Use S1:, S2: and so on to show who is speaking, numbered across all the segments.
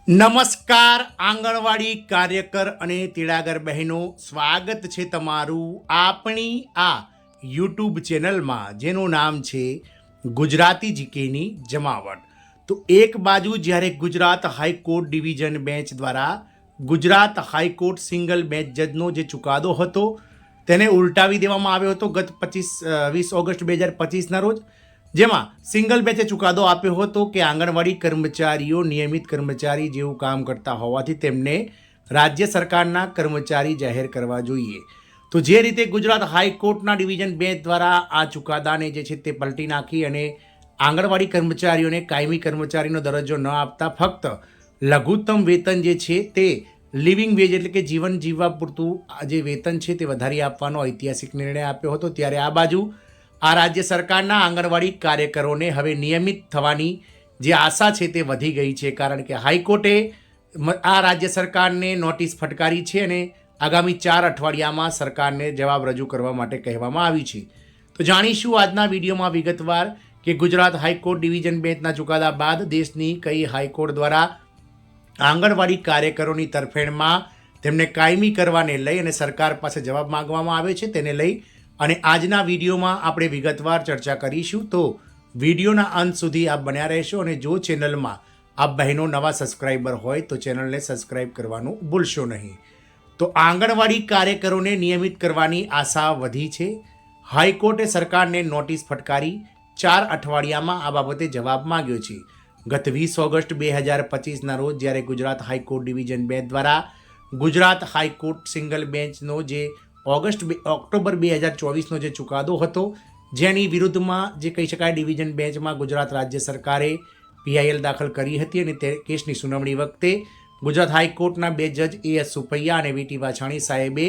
S1: નમસ્કાર આંગણવાડી કાર્યકર અને તેડાગર બહેનો, સ્વાગત છે તમારું આપણી આ યુટ્યુબ ચેનલમાં જેનું નામ છે ગુજરાતી જીકેની જમાવટ। તો એક બાજુ જ્યારે ગુજરાત હાઈકોર્ટ ડિવિઝન બેન્ચ દ્વારા ગુજરાત હાઈકોર્ટ સિંગલ બેન્ચ જજનો જે ચુકાદો હતો તેને ઉલટાવી દેવામાં આવ્યો હતો ગત 20 ઓગસ્ટ 2025ના રોજ, જેમાં સિંગલ બેન્ચે ચુકાદો આપ્યો હતો કે આંગણવાડી કર્મચારીઓ નિયમિત કર્મચારી જેવું કામ કરતા હોવાથી તેમને રાજ્ય સરકારના કર્મચારી જાહેર કરવા જોઈએ। તો જે રીતે ગુજરાત હાઈકોર્ટના ડિવિઝન બેન્ચ દ્વારા આ ચુકાદાને જે છે તે પલટી નાખી અને આંગણવાડી કર્મચારીઓને કાયમી કર્મચારીનો દરજ્જો ન આપતા ફક્ત લઘુત્તમ વેતન જે છે તે લિવિંગ વેજ એટલે કે જીવન જીવવા પૂરતું જે વેતન છે તે વધારી આપવાનો ઐતિહાસિક નિર્ણય આપ્યો હતો, ત્યારે આ બાજુ આ રાજ્ય સરકારના આંગણવાડી કાર્યકરોને હવે નિયમિત થવાની જે આશા છે તે વધી ગઈ છે, કારણ કે હાઈકોર્ટે આ રાજ્ય સરકારને નોટિસ ફટકારી છે અને આગામી 4 અઠવાડિયામાં સરકારને જવાબ રજૂ કરવા માટે કહેવામાં આવ્યું છે। તો જાણીશું આજના વિડીયોમાં વિગતવાર કે ગુજરાત હાઈકોર્ટ ડિવિઝન બેન્ચના ચુકાદા બાદ દેશની કઈ હાઈકોર્ટ દ્વારા આંગણવાડી કાર્યકરોની તરફેણમાં તેમને કાયમી કરવાને લઈ અને સરકાર પાસે જવાબ માંગવામાં આવે છે તેને લઈ અને આજના વિડીયોમાં આપણે વિગતવાર ચર્ચા કરીશું। તો વિડીયોના અંત સુધી આપ બન્યા રહેશો અને જો ચેનલમાં આપ બહેનો નવા સબસ્ક્રાઈબર હોય તો ચેનલને સબસ્ક્રાઈબ કરવાનું ભૂલશો નહીં। તો આંગણવાડી કાર્યકરોને નિયમિત કરવાની આશા વધી છે। હાઈકોર્ટે સરકારને નોટિસ ફટકારી 4 અઠવાડિયામાં આ બાબતે જવાબ માંગ્યો છે। ગત 20 ઓગસ્ટ 2025ના રોજ જ્યારે ગુજરાત હાઈકોર્ટ ડિવિઝન બેન્ચ દ્વારા ગુજરાત હાઈકોર્ટ સિંગલ બેન્ચનો જે ઓક્ટોબર 2024નો જે ચુકાદો હતો જેની વિરુદ્ધમાં જે કહી શકાય ડિવિઝન બેન્ચમાં ગુજરાત રાજ્ય સરકારે PIL દાખલ કરી હતી અને તે કેસની સુનાવણી વખતે ગુજરાત હાઈકોર્ટના 2 જજ AS સુપૈયા અને VT વાછાણી સાહેબે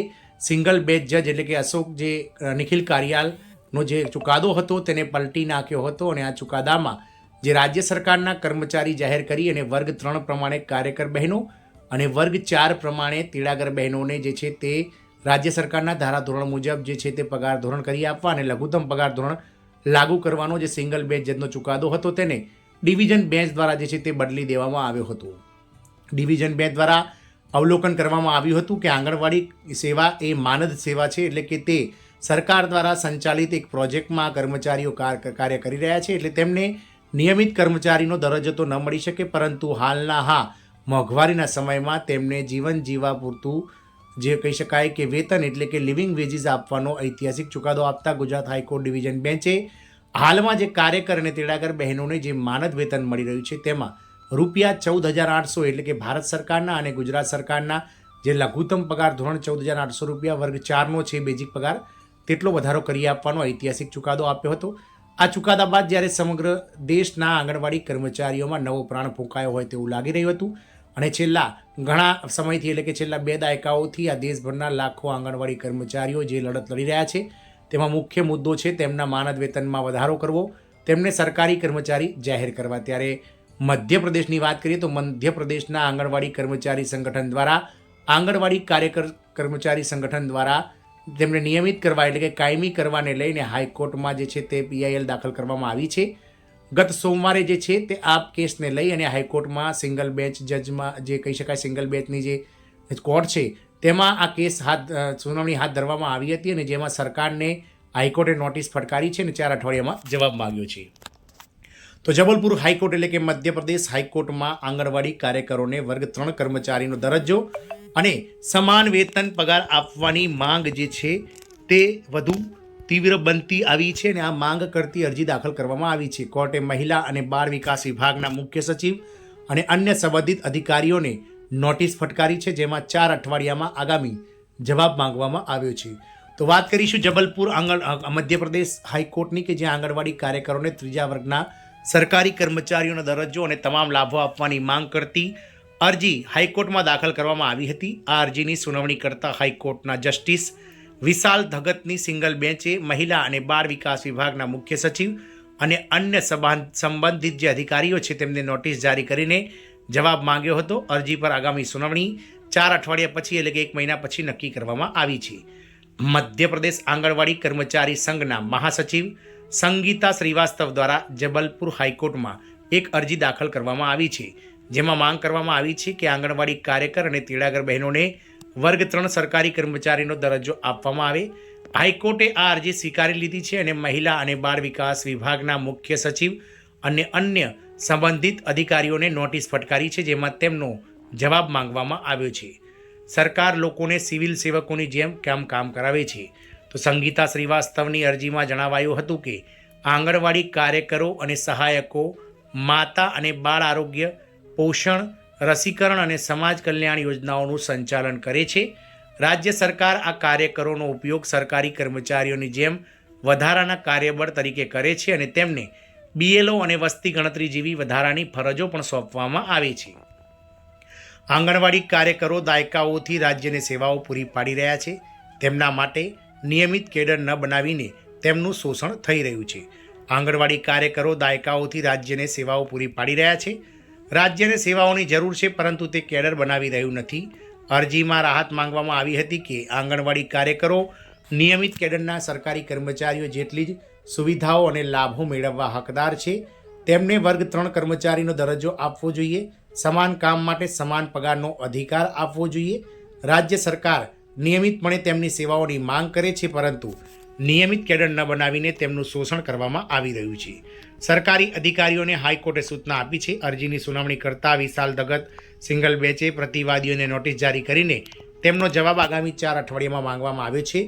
S1: સિંગલ બેન્ચ જજ એટલે કે અશોક જે નિખિલ કારિયાલનો જે ચુકાદો હતો તેને પલટી નાખ્યો હતો અને આ ચુકાદામાં જે રાજ્ય સરકારના કર્મચારી જાહેર કરી અને વર્ગ 3 પ્રમાણે કાર્યકર બહેનો અને વર્ગ 4 પ્રમાણે તેડાગર બહેનોને જે છે તે રાજ્ય સરકારના ધારાધોરણ મુજબ જે છે તે પગાર ધોરણ કરી આપવા અને લઘુત્તમ પગાર ધોરણ લાગુ કરવાનો જે સિંગલ બેન્ચ જજનો ચુકાદો હતો તેને ડિવિઝન બેન્ચ દ્વારા જે છે તે બદલી દેવામાં આવ્યો હતો। ડિવિઝન બેન્ચ દ્વારા અવલોકન કરવામાં આવ્યું હતું કે આંગણવાડી સેવા એ માનદ સેવા છે, એટલે કે તે સરકાર દ્વારા સંચાલિત એક પ્રોજેક્ટમાં કર્મચારીઓ કાર્ય કરી રહ્યા છે, એટલે તેમને નિયમિત કર્મચારીનો દરજ્જો તો ન મળી શકે, પરંતુ હાલના મોંઘવારીના સમયમાં તેમને જીવન જીવવા પૂરતું જે કહી શકાય કે વેતન એટલે કે લિવિંગ વેજીસ આપવાનો ઐતિહાસિક ચુકાદો આપતા ગુજરાત હાઈકોર્ટ ડિવિઝન બેન્ચે હાલમાં જે કાર્યકર અને તેડાગર બહેનોને જે માનદ વેતન મળી રહ્યું છે તેમાં ₹14,800 એટલે કે ભારત સરકારના અને ગુજરાત સરકારના જે લઘુત્તમ પગાર ધોરણ ₹14,800 વર્ગ 4નો છે બેઝિક પગાર તેટલો વધારો કરી આપવાનો ઐતિહાસિક ચુકાદો આપ્યો હતો। આ ચુકાદા બાદ જ્યારે સમગ્ર દેશના આંગણવાડી કર્મચારીઓમાં નવો પ્રાણ ફૂંકાયો હોય તેવું લાગી રહ્યું હતું અને છેલ્લા ઘણા સમયથી એટલે કે છેલ્લા 2 દાયકાઓથી આ દેશભરના લાખો આંગણવાડી કર્મચારીઓ જે લડત લડી રહ્યા છે તેમાં મુખ્ય મુદ્દો છે તેમના માનદ વેતનમાં વધારો કરવો, તેમને સરકારી કર્મચારી જાહેર કરવા। ત્યારે મધ્યપ્રદેશની વાત કરીએ તો મધ્યપ્રદેશના આંગણવાડી કર્મચારી સંગઠન દ્વારા આંગણવાડી કાર્યકર કર્મચારી સંગઠન દ્વારા તેમને નિયમિત કરવા એટલે કે કાયમી કરવાને લઈને હાઈકોર્ટમાં જે છે તે PIL દાખલ કરવામાં આવી છે। ગત સોમવારે જે છે તે આ કેસને લઈ અને હાઈકોર્ટમાં સિંગલ બેન્ચ જજમાં જે કહી શકાય સિંગલ બેન્ચની જે કોર્ટ છે તેમાં આ કેસ સુનાવણી હાથ ધરવામાં આવી હતી અને જેમાં સરકારને હાઈકોર્ટે નોટિસ ફટકારી છે અને 4 અઠવાડિયામાં જવાબ માંગ્યો છે। તો જબલપુર હાઈકોર્ટ એટલે કે મધ્યપ્રદેશ હાઈકોર્ટમાં આંગણવાડી કાર્યકરોને વર્ગ 3 કર્મચારીનો દરજ્જો અને સમાન વેતન પગાર આપવાની માંગ જે છે તે વધુ તીવ્ર બનતી આવી છે અને આ માંગ કરતી અરજી દાખલ કરવામાં આવી છે। કોર્ટે મહિલા અને બાળ વિકાસ વિભાગના મુખ્ય સચિવ અને અન્ય સંબંધિત અધિકારીઓને નોટિસ ફટકારી છે, જેમાં 4 અઠવાડિયામાં આગામી જવાબ માંગવામાં આવ્યો છે। તો વાત કરીશું જબલપુર મધ્યપ્રદેશ હાઈકોર્ટની કે જ્યાં આંગણવાડી કાર્યકરોને 3જા વર્ગના સરકારી કર્મચારીઓનો દરજ્જો અને તમામ લાભો આપવાની માંગ કરતી અરજી હાઈકોર્ટમાં દાખલ કરવામાં આવી હતી। આ અરજીની સુનાવણી કરતા હાઈકોર્ટના જસ્ટિસ વિશાલ ધગતની સિંગલ બેન્ચે મહિલા અને બાળ વિકાસ વિભાગના મુખ્ય સચિવ અને અન્ય સંબંધિત જે અધિકારીઓ છે તેમને નોટિસ જારી કરીને જવાબ માંગ્યો હતો। અરજી પર આગામી સુનાવણી 4 અઠવાડિયા પછી એટલે કે 1 મહિના પછી નક્કી કરવામાં આવી છે। મધ્યપ્રદેશ આંગણવાડી કર્મચારી સંઘના મહાસચિવ સંગીતા શ્રીવાસ્તવ દ્વારા જબલપુર હાઈકોર્ટમાં એક અરજી દાખલ કરવામાં આવી છે, જેમાં માંગ કરવામાં આવી છે કે આંગણવાડી કાર્યકર અને તેડાગર બહેનોને વર્ગ 3 સરકારી કર્મચારીનો દરજ્જો આપવામાં આવે. હાઈકોર્ટે આ અરજી સ્વીકારી લીધી છે અને મહિલા અને બાળ વિકાસ વિભાગના મુખ્ય સચિવ અને અન્ય સંબંધિત અધિકારીઓને નોટિસ ફટકારી છે, જેમાં તેમનો જવાબ માંગવામાં આવ્યો છે. સરકાર લોકોને સિવિલ સેવકોની જેમ કામ કરાવે છે. તો સંગીતા શ્રીવાસ્તવની અરજીમાં જણાવાયું હતું કે આંગણવાડી કાર્યકરો અને સહાયકો માતા અને બાળ આરોગ્ય, પોષણ, રસીકરણ અને સમાજ કલ્યાણ યોજનાઓનું સંચાલન કરે છે. રાજ્ય સરકાર આ કાર્યકરોનો ઉપયોગ સરકારી કર્મચારીઓની જેમ વધારાના કાર્યબળ તરીકે કરે છે અને તેમને BLO અને વસ્તી ગણતરી જેવી વધારાની ફરજો પણ સોંપવામાં આવે છે. આંગણવાડી કાર્યકરો દાયકાઓથી રાજ્યને સેવાઓ પૂરી પાડી રહ્યા છે. તેમના માટે નિયમિત કેડર ન બનાવીને તેમનું શોષણ થઈ રહ્યું છે. આંગણવાડી કાર્યકરો દાયકાઓથી રાજ્યને સેવાઓ પૂરી પાડી રહ્યા છે. રાજ્યને સેવાઓની જરૂર છે, પરંતુ તે કેડર બનાવી રહ્યું નથી. અરજીમાં રાહત માંગવામાં આવી હતી કે આંગણવાડી કાર્યકરો નિયમિત કેડરના સરકારી કર્મચારીઓ જેટલી જ સુવિધાઓ અને લાભો મેળવવા હકદાર છે. તેમને વર્ગ 3 કર્મચારીનો દરજ્જો આપવો જોઈએ. સમાન કામ માટે સમાન પગારનો અધિકાર આપવો જોઈએ. રાજ્ય સરકાર નિયમિતપણે તેમની સેવાઓની માંગ કરે છે, પરંતુ નિયમિત કેડર ન બનાવીને તેમનું શોષણ કરવામાં આવી રહ્યું છે. સરકારી અધિકારીઓને હાઈકોર્ટે સૂચના આપી છે. અરજીની સુનાવણી કરતા વિશાલ દગત સિંગલ બેચે પ્રતિવાદીઓને નોટિસ જારી કરીને તેમનો જવાબ આગામી 4 અઠવાડિયામાં માંગવામાં આવ્યો છે.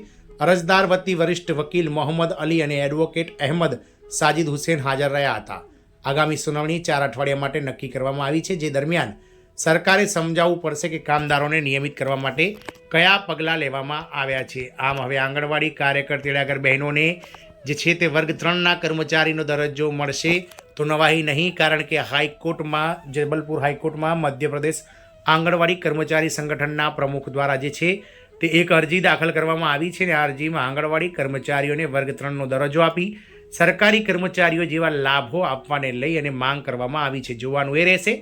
S1: અરજદાર વતી વરિષ્ઠ વકીલ મોહમ્મદ અલી અને એડવોકેટ અહેમદ સાજિદ હુસેન હાજર રહ્યા હતા. આગામી સુનાવણી 4 અઠવાડિયા માટે નક્કી કરવામાં આવી છે, જે દરમિયાન સરકારે સમજાવવું પડશે કે કામદારોને નિયમિત કરવા માટે કયા પગલાં લેવામાં આવ્યા છે. આમ હવે આંગણવાડી કાર્યકર તેડાગર બહેનોને જે છે તે વર્ગ 3ના કર્મચારીનો દરજ્જો મળશે તો નવાહી નહીં, કારણ કે હાઈકોર્ટમાં જબલપુર હાઈકોર્ટમાં મધ્યપ્રદેશ આંગણવાડી કર્મચારી સંગઠનના પ્રમુખ દ્વારા જે છે તે એક અરજી દાખલ કરવામાં આવી છે અને આ અરજીમાં આંગણવાડી કર્મચારીઓને વર્ગ 3નો દરજ્જો આપી સરકારી કર્મચારીઓ જેવા લાભો આપવાને લઈ અને માંગ કરવામાં આવી છે. જોવાનું એ રહેશે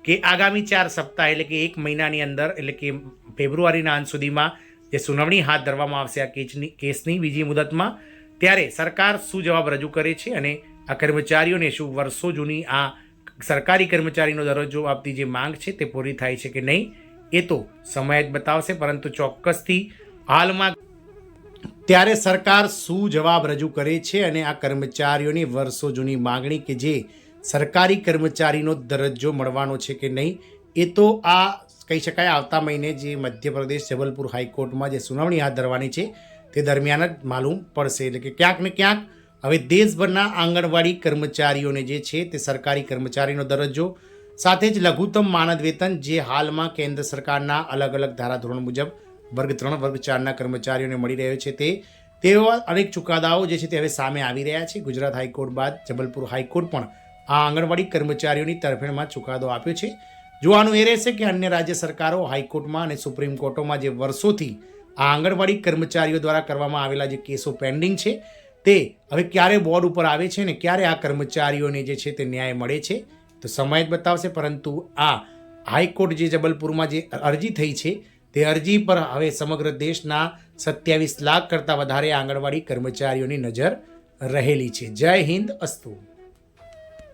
S1: કે આગામી 4 સપ્તાહ એટલે કે 1 મહિનાની અંદર એટલે કે ફેબ્રુઆરીના અંત સુધીમાં જે સુનાવણી હાથ ધરવામાં આવશે આ કેસની બીજી મુદતમાં, ત્યારે સરકાર શું જવાબ રજૂ કરે છે અને આ કર્મચારીઓને શું વર્ષો જૂની આ સરકારી કર્મચારીનો દરજ્જો આપતી જે માંગ છે તે પૂરી થાય છે કે નહીં, એ તો સમય જ બતાવશે. પરંતુ ચોક્કસથી હાલમાં ત્યારે સરકાર શું જવાબ રજૂ કરે છે અને આ કર્મચારીઓની વર્ષો જૂની માગણી કે જે સરકારી કર્મચારીનો દરજ્જો મળવાનો છે કે નહીં, એ તો આ કહી શકાય આવતા મહિને જે મધ્યપ્રદેશ જબલપુર હાઈકોર્ટમાં જે સુનાવણી હાથ ધરવાની છે તે દરમિયાન જ માલુમ પડશે. એટલે કે ક્યાંક ને ક્યાંક હવે દેશભરના આંગણવાડી કર્મચારીઓને જે છે તે સરકારી કર્મચારીનો દરજ્જો સાથે જ લઘુત્તમ માનદ વેતન જે હાલમાં કેન્દ્ર સરકારના અલગ અલગ ધારાધોરણ મુજબ વર્ગ 3 વર્ગ 4ના કર્મચારીઓને મળી રહ્યો છે તેવા અનેક ચુકાદાઓ જે છે તે હવે સામે આવી રહ્યા છે. ગુજરાત હાઈકોર્ટ બાદ જબલપુર હાઈકોર્ટ પણ આ આંગણવાડી કર્મચારીઓની તરફેણમાં ચુકાદો આપ્યો છે. જોવાનું એ રહેશે કે અન્ય રાજ્ય સરકારો હાઈકોર્ટમાં અને સુપ્રીમ કોર્ટોમાં જે વર્ષોથી આ આંગણવાડી કર્મચારીઓ દ્વારા કરવામાં આવેલા જે કેસો પેન્ડિંગ છે તે હવે ક્યારે બોર્ડ ઉપર આવે છે ને ક્યારે આ કર્મચારીઓને જે છે તે ન્યાય મળે છે તો સમય જ બતાવશે. પરંતુ આ હાઈકોર્ટ જે જબલપુરમાં જે અરજી થઈ છે તે અરજી પર હવે સમગ્ર દેશના 27 લાખ કરતાં વધારે આંગણવાડી કર્મચારીઓની નજર રહેલી છે. જય હિન્દ, અસ્તુ.